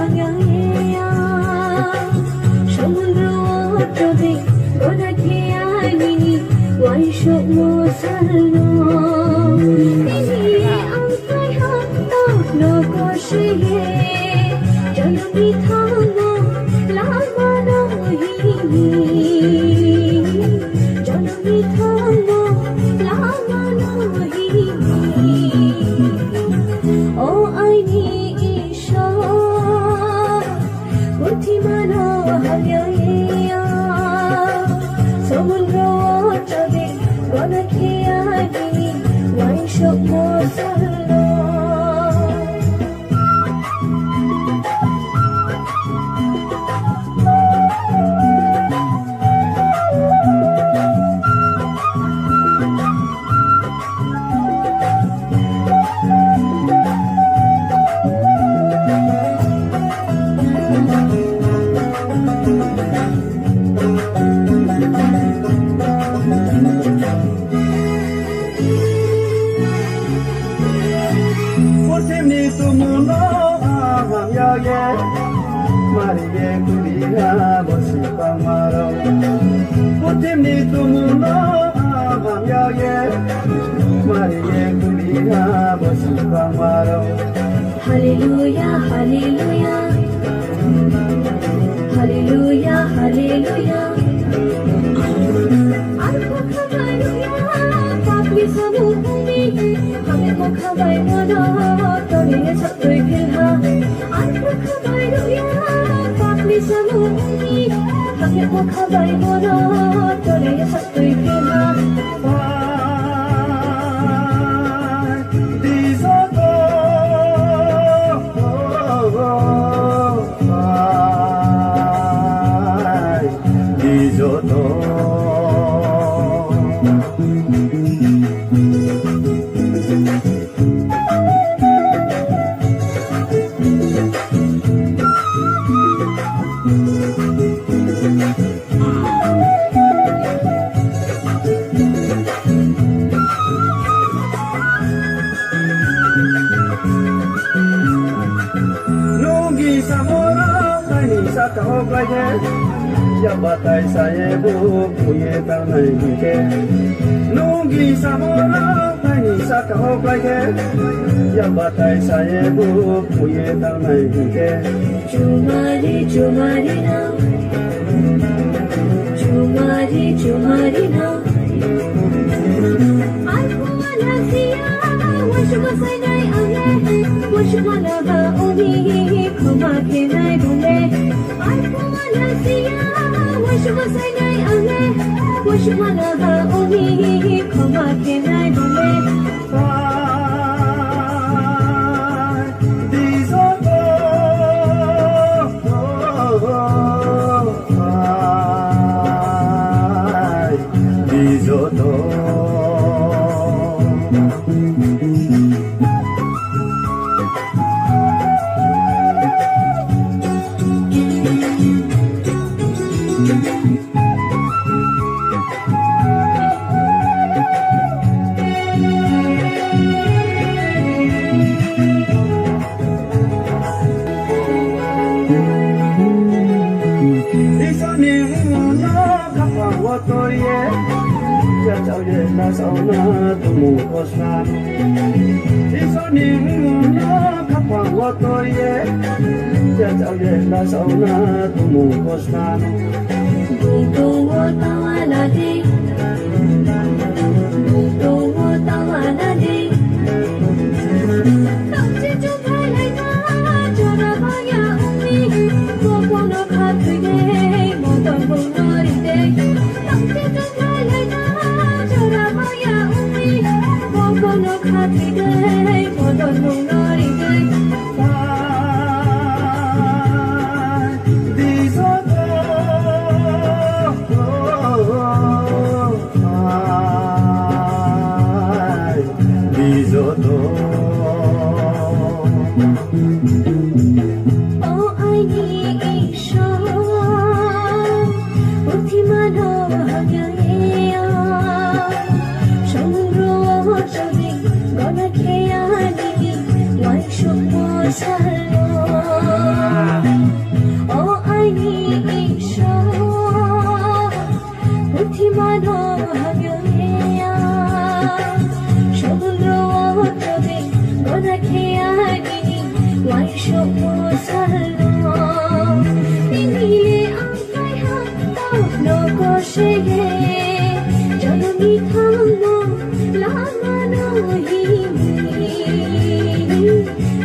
ভাঙাইয়া সমুদ্র তবে গোনা খেয়া নিনি ওয়াইশ মোসালনো তিনি আমতাই হাত নকশে জনমি থানো লামানো হিনি জনমি থানো লামানো হিনি ও আইনি ঈশ্বর বুদ্ধিমানো হাগিয়া সমুদ্র তবে গোনা খেয়া নিনি ওয়াইশ মোসালনো Hallelujah, hallelujah, hallelujah, hallelujah. Alko khabayuya, papli samumi, hame ko khabay mono, tore satoi philha. Alko khabayuya, papli samumi, hame ko khabay mono, tore satoi philha. Ya batai saya bu puye tanai ke nungi samora tani sakau ke ya batai saya bu puye tanai ke chumari chumari na chumari chumari na alko alasia washma sai nai age washma na ba oni khoma ke nai bule alko alasia washma sai nai age washma na ba oni khoma ke nai bule risotto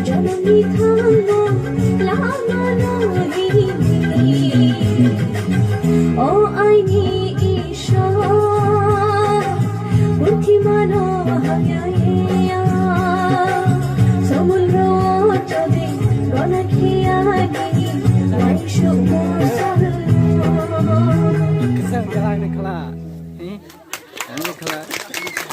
Janani thana lama nahi O aini isha Buddhimano hayaya Samudra chode gonakiyani Laisho salma Kızım gel aynı kala. Aynı kala.